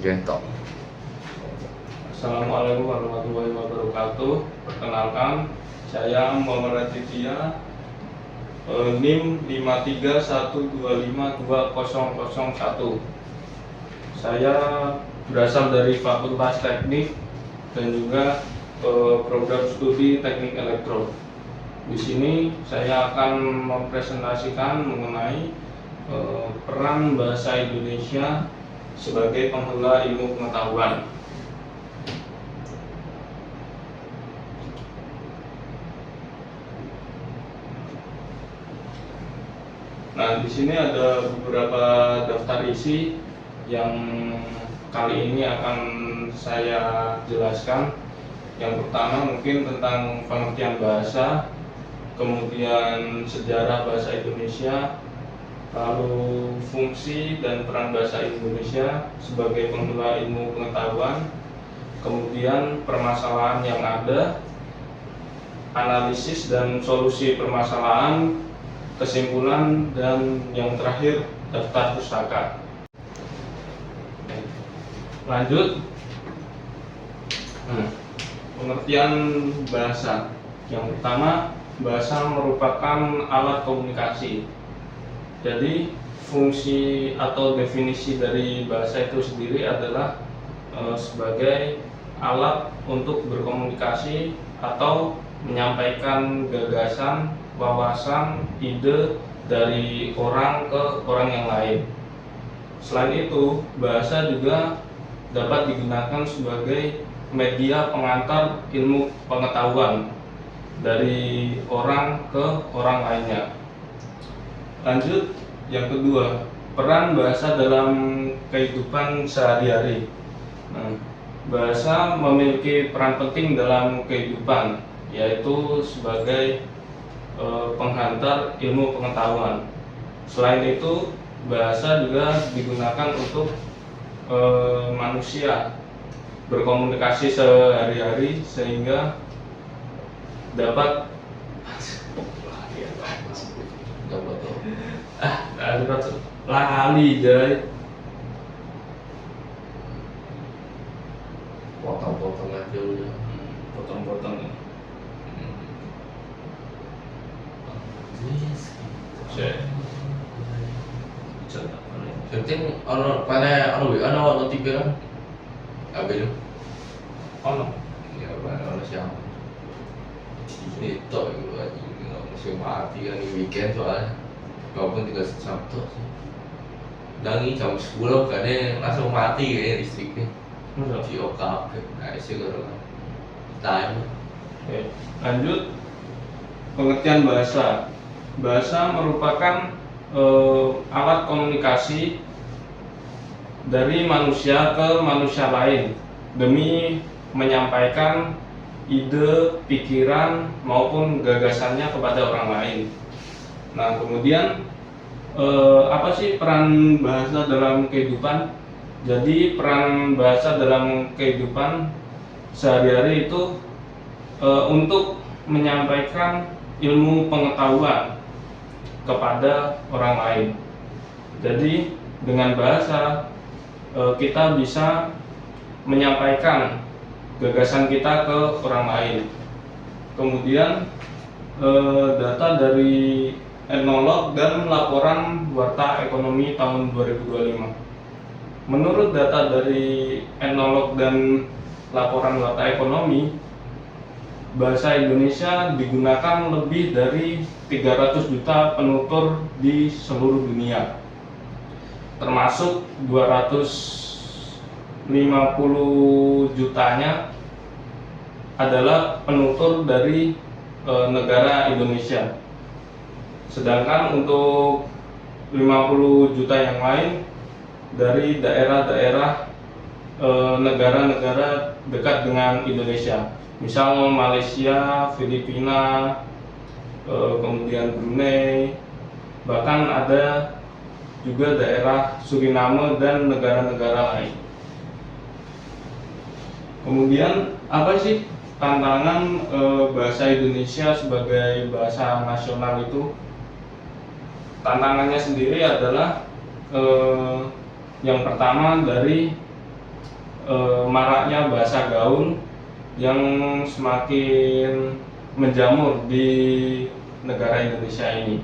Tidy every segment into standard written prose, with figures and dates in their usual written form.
Gentok. Assalamualaikum warahmatullahi wabarakatuh. Perkenalkan, saya Muhammad Raditya, NIM 531252001. Saya berasal dari Fakultas Teknik dan juga program studi Teknik Elektro. Di sini saya akan mempresentasikan mengenai peran bahasa Indonesia sebagai pengguna ilmu pengetahuan. Nah, di sini ada beberapa daftar isi yang kali ini akan saya jelaskan. Yang pertama mungkin tentang pengertian bahasa, kemudian sejarah bahasa Indonesia, lalu fungsi dan peran bahasa Indonesia sebagai pengguna ilmu pengetahuan, kemudian permasalahan yang ada, analisis dan solusi permasalahan, kesimpulan, dan yang terakhir daftar pustaka. Lanjut, pengertian bahasa. Yang pertama, bahasa merupakan alat komunikasi. Jadi fungsi atau definisi dari bahasa itu sendiri adalah sebagai alat untuk berkomunikasi atau menyampaikan gagasan, wawasan, ide dari orang ke orang yang lain. Selain itu, bahasa juga dapat digunakan sebagai media pengantar ilmu pengetahuan dari orang ke orang lainnya. Lanjut, yang kedua, peran bahasa dalam kehidupan sehari-hari. Bahasa memiliki peran penting dalam kehidupan, yaitu sebagai penghantar ilmu pengetahuan. Selain itu, bahasa juga digunakan untuk manusia berkomunikasi sehari-hari sehingga dapat lali jay Potong-potong aja udah. potong-potong. Penting ono pada ono TV kan? Abel. Ono. Ya ono siapa? Ini tok itu aja. Masih mati kan di weekend soalnya. Walaupun tinggal Sabtu sih. Dangi jam 10 kayaknya langsung mati kayaknya listriknya. Di OKP. Nah, isi kalau time. Oke. Lanjut, pengertian bahasa. Bahasa merupakan alat komunikasi dari manusia ke manusia lain demi menyampaikan ide, pikiran maupun gagasannya kepada orang lain. Nah, kemudian apa sih peran bahasa dalam kehidupan? Jadi peran bahasa dalam kehidupan sehari-hari itu untuk menyampaikan ilmu pengetahuan kepada orang lain. Jadi dengan bahasa kita bisa menyampaikan gagasan kita ke orang lain. Kemudian data dari Etnolog dan Laporan Warta Ekonomi tahun 2025. Menurut data dari Etnolog dan Laporan Warta Ekonomi, bahasa Indonesia digunakan lebih dari 300 juta penutur di seluruh dunia, termasuk 250 jutanya adalah penutur dari negara Indonesia. Sedangkan untuk 50 juta yang lain dari daerah-daerah negara-negara dekat dengan Indonesia. Misal Malaysia, Filipina, kemudian Brunei, bahkan ada juga daerah Suriname dan negara-negara lain. Kemudian apa sih tantangan bahasa Indonesia sebagai bahasa nasional itu? Tantangannya sendiri adalah Yang pertama dari maraknya bahasa gaul yang semakin menjamur di negara Indonesia ini.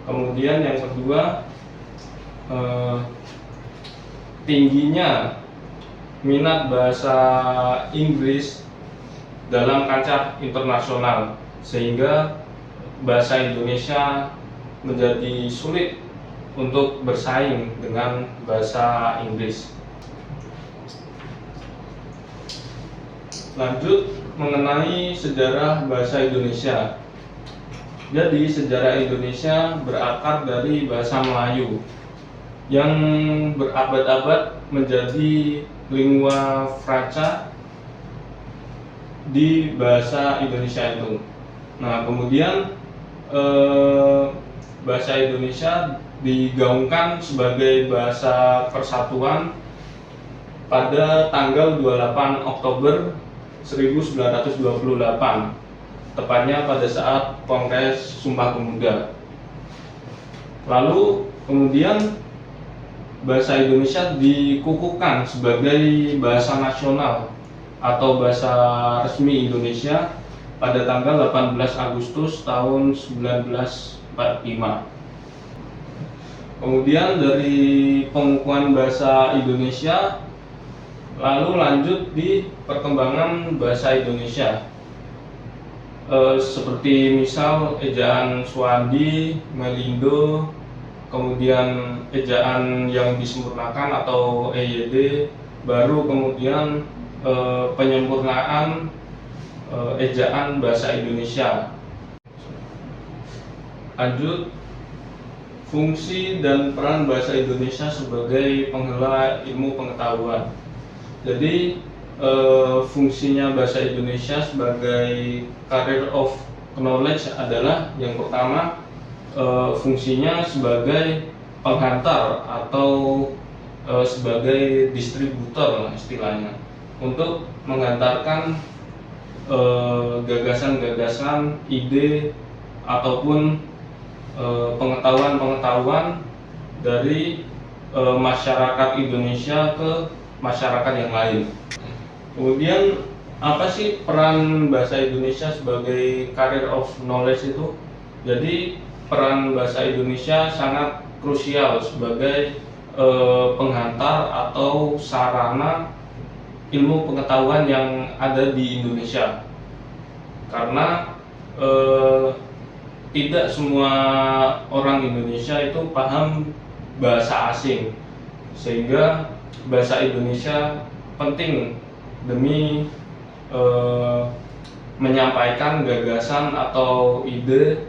Kemudian yang kedua, tingginya minat bahasa Inggris dalam kancah internasional, sehingga bahasa Indonesia menjadi sulit untuk bersaing dengan bahasa Inggris. Lanjut mengenai sejarah bahasa Indonesia. Jadi sejarah Indonesia berakar dari bahasa Melayu yang berabad-abad menjadi lingua franca di bahasa Indonesia itu. Nah, kemudian bahasa Indonesia digaungkan sebagai bahasa persatuan pada tanggal 28 Oktober 1928, tepatnya pada saat Kongres Sumpah Pemuda. Lalu kemudian bahasa Indonesia dikukuhkan sebagai bahasa nasional atau bahasa resmi Indonesia pada tanggal 18 Agustus tahun 1945. Kemudian dari pengukuhan bahasa Indonesia, lalu lanjut di perkembangan bahasa Indonesia, seperti misal ejaan Suwandi, Melindo, kemudian ejaan yang disempurnakan atau EYD, baru kemudian penyempurnaan ejaan bahasa Indonesia. Lanjut, fungsi dan peran bahasa Indonesia sebagai penggela ilmu pengetahuan. Jadi fungsinya bahasa Indonesia sebagai carrier of knowledge adalah yang pertama, fungsinya sebagai penghantar atau sebagai distributor istilahnya, untuk menghantarkan gagasan-gagasan, ide ataupun pengetahuan-pengetahuan dari masyarakat Indonesia ke masyarakat yang lain. Kemudian apa sih peran bahasa Indonesia sebagai carrier of knowledge itu? Jadi peran bahasa Indonesia sangat krusial sebagai penghantar atau sarana ilmu pengetahuan yang ada di Indonesia. Karena tidak semua orang Indonesia itu paham bahasa asing, sehingga bahasa Indonesia penting demi menyampaikan gagasan atau ide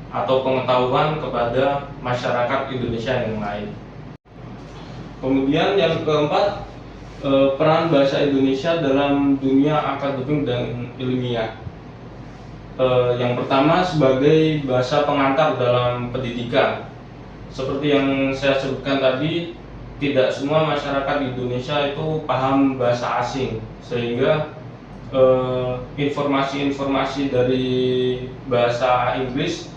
atau pengetahuan kepada masyarakat Indonesia yang lain. Kemudian yang keempat, peran bahasa Indonesia dalam dunia akademik dan ilmiah. Yang pertama, sebagai bahasa pengantar dalam pendidikan. Seperti yang saya sebutkan tadi, tidak semua masyarakat di Indonesia itu paham bahasa asing, sehingga informasi-informasi dari bahasa Inggris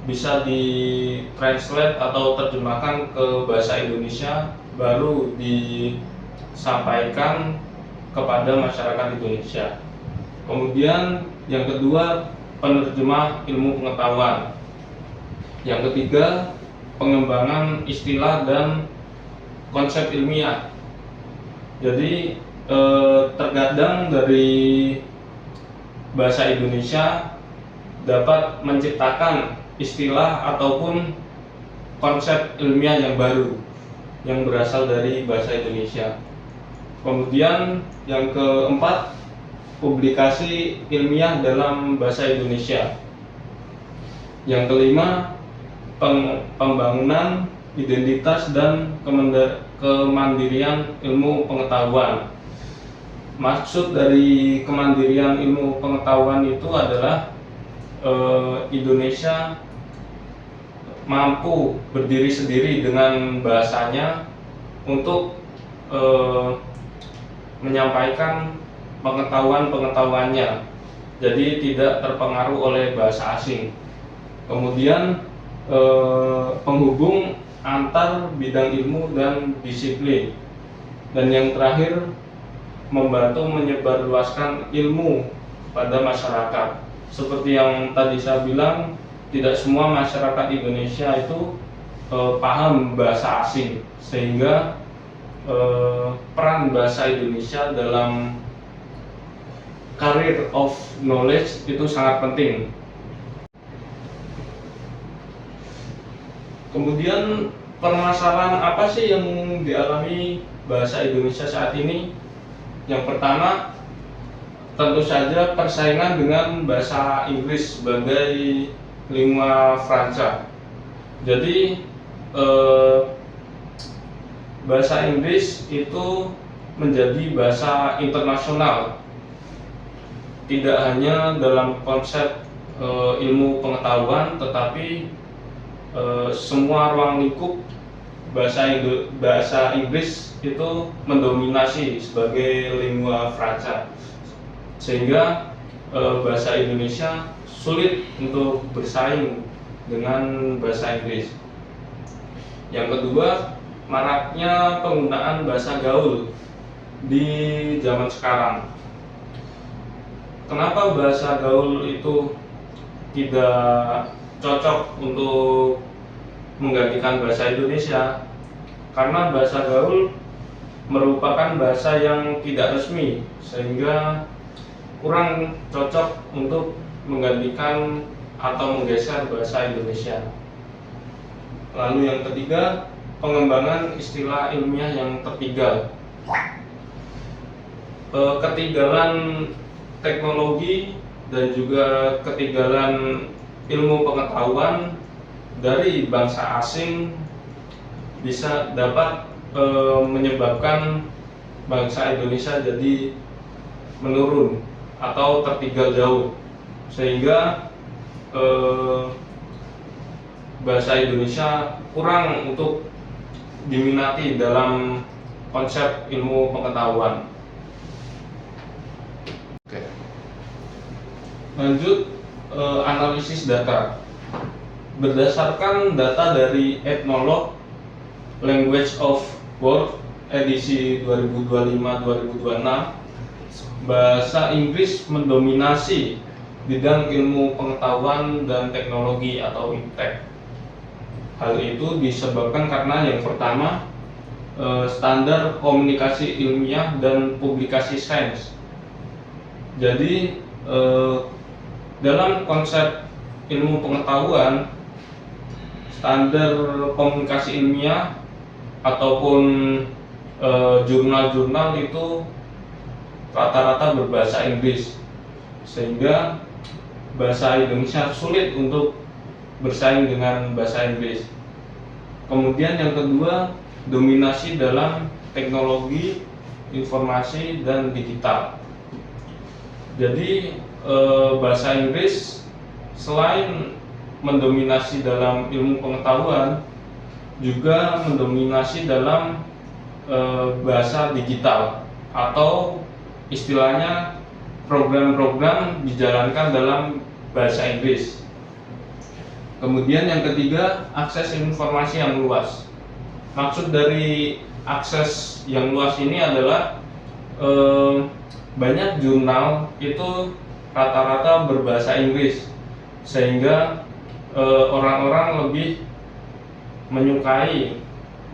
bisa ditranslate atau terjemahkan ke bahasa Indonesia, baru disampaikan kepada masyarakat Indonesia. Kemudian yang kedua, penerjemah ilmu pengetahuan. Yang ketiga, pengembangan istilah dan konsep ilmiah. Jadi terkadang dari bahasa Indonesia dapat menciptakan istilah ataupun konsep ilmiah yang baru yang berasal dari bahasa Indonesia. Kemudian yang keempat, publikasi ilmiah dalam bahasa Indonesia. Yang kelima, pembangunan identitas dan kemandirian ilmu pengetahuan. Maksud dari kemandirian ilmu pengetahuan itu adalah Indonesia mampu berdiri sendiri dengan bahasanya untuk menyampaikan pengetahuan-pengetahuannya, jadi tidak terpengaruh oleh bahasa asing. Kemudian penghubung antar bidang ilmu dan disiplin. Dan yang terakhir, membantu menyebarluaskan ilmu pada masyarakat. Seperti yang tadi saya bilang, tidak semua masyarakat Indonesia itu paham bahasa asing, sehingga peran bahasa Indonesia dalam career of knowledge itu sangat penting. Kemudian permasalahan apa sih yang dialami bahasa Indonesia saat ini? Yang pertama, tentu saja persaingan dengan bahasa Inggris sebagai lingua franca. Jadi bahasa Inggris itu menjadi bahasa internasional, tidak hanya dalam konsep ilmu pengetahuan, tetapi semua ruang lingkup bahasa Inggris itu mendominasi sebagai lingua franca, sehingga bahasa Indonesia sulit untuk bersaing dengan bahasa Inggris. Yang kedua, maraknya penggunaan bahasa gaul di zaman sekarang. Kenapa bahasa gaul itu tidak cocok untuk menggantikan bahasa Indonesia? Karena bahasa gaul merupakan bahasa yang tidak resmi, sehingga kurang cocok untuk menggantikan atau menggeser bahasa Indonesia. Lalu yang ketiga, pengembangan istilah ilmiah yang tertinggal. Ketinggalan teknologi dan juga ketinggalan ilmu pengetahuan dari bangsa asing bisa dapat menyebabkan bangsa Indonesia jadi menurun atau tertinggal jauh, sehingga bahasa Indonesia kurang untuk diminati dalam konsep ilmu pengetahuan. Oke. Lanjut, analisis data. Berdasarkan data dari Ethnologue Language of World edisi 2025-2026, bahasa Inggris mendominasi bidang ilmu pengetahuan dan teknologi atau IPTEK. Hal itu disebabkan karena yang pertama, standar komunikasi ilmiah dan publikasi sains. Jadi dalam konsep ilmu pengetahuan, standar komunikasi ilmiah ataupun jurnal-jurnal itu rata-rata berbahasa Inggris, sehingga bahasa Indonesia sulit untuk bersaing dengan bahasa Inggris. Kemudian yang kedua, dominasi dalam teknologi informasi dan digital. Jadi bahasa Inggris selain mendominasi dalam ilmu pengetahuan, juga mendominasi dalam bahasa digital, atau istilahnya program-program dijalankan dalam bahasa Inggris. Kemudian yang ketiga, akses informasi yang luas. Maksud dari akses yang luas ini adalah banyak jurnal itu rata-rata berbahasa Inggris, sehingga orang-orang lebih menyukai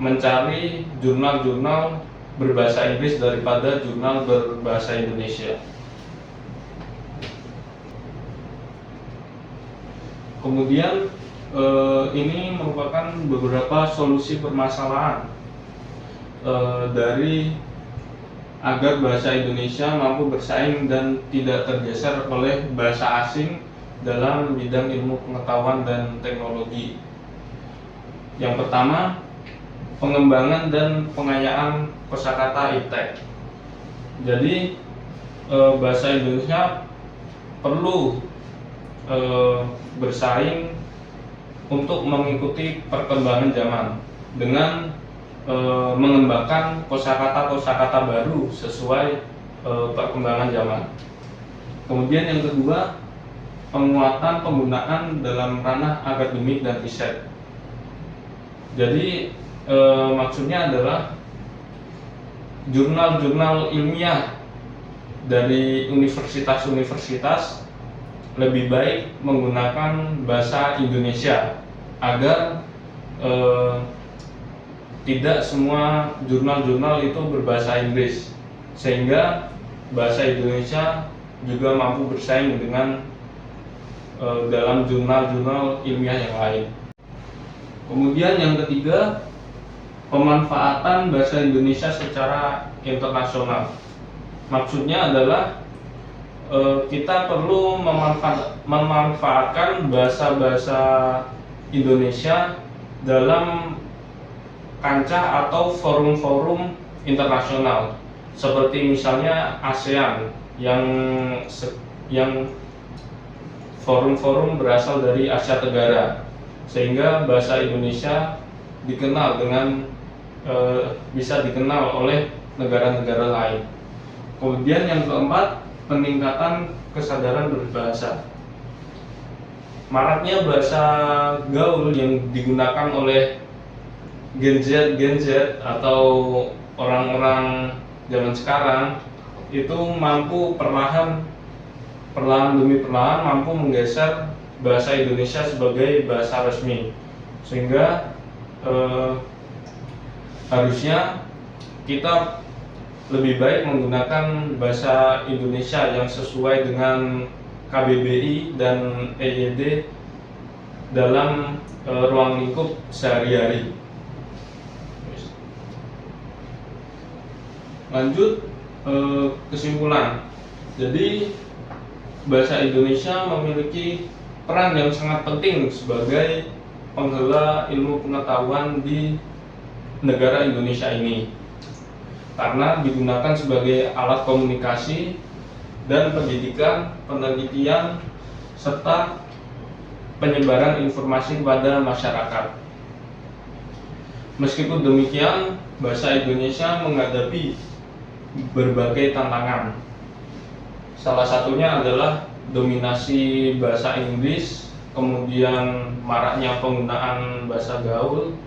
mencari jurnal-jurnal berbahasa Inggris daripada jurnal berbahasa Indonesia. Kemudian ini merupakan beberapa solusi permasalahan dari agar bahasa Indonesia mampu bersaing dan tidak tergeser oleh bahasa asing dalam bidang ilmu pengetahuan dan teknologi. Yang pertama, pengembangan dan pengayaan kosakata IPTEK. Jadi bahasa Indonesia perlu bersaing untuk mengikuti perkembangan zaman dengan mengembangkan kosakata-kosakata baru sesuai perkembangan zaman. Kemudian yang kedua, penguatan penggunaan dalam ranah akademik dan riset. Jadi maksudnya adalah jurnal-jurnal ilmiah dari universitas-universitas lebih baik menggunakan bahasa Indonesia agar tidak semua jurnal-jurnal itu berbahasa Inggris, sehingga bahasa Indonesia juga mampu bersaing dengan dalam jurnal-jurnal ilmiah yang lain. Kemudian yang ketiga, pemanfaatan bahasa Indonesia secara internasional. Maksudnya adalah kita perlu memanfaatkan bahasa-bahasa Indonesia dalam kancah atau forum-forum internasional, seperti misalnya ASEAN yang forum-forum berasal dari Asia Tenggara, sehingga bahasa Indonesia dikenal bisa dikenal oleh negara-negara lain. Kemudian yang keempat, peningkatan kesadaran berbahasa. Maraknya bahasa gaul yang digunakan oleh Gen Z atau orang-orang zaman sekarang itu mampu perlahan demi perlahan mampu menggeser bahasa Indonesia sebagai bahasa resmi, sehingga harusnya kita lebih baik menggunakan bahasa Indonesia yang sesuai dengan KBBI dan EYD dalam ruang lingkup sehari-hari. Lanjut kesimpulan. Jadi bahasa Indonesia memiliki peran yang sangat penting sebagai penggela ilmu pengetahuan di negara Indonesia ini, karena digunakan sebagai alat komunikasi dan pendidikan, penelitian, serta penyebaran informasi kepada masyarakat. Meskipun demikian, bahasa Indonesia menghadapi berbagai tantangan. Salah satunya adalah dominasi bahasa Inggris, kemudian maraknya penggunaan bahasa gaul,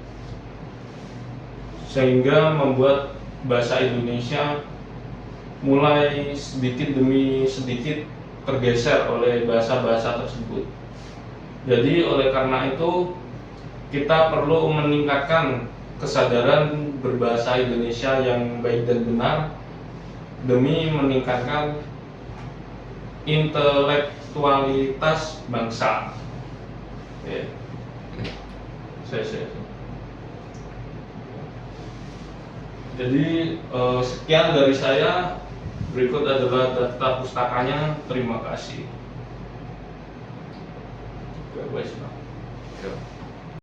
sehingga membuat bahasa Indonesia mulai sedikit demi sedikit tergeser oleh bahasa-bahasa tersebut. Jadi oleh karena itu kita perlu meningkatkan kesadaran berbahasa Indonesia yang baik dan benar demi meningkatkan intelektualitas bangsa. Ya. Jadi sekian dari saya. Berikut adalah daftar pustakanya. Terima kasih. Ya.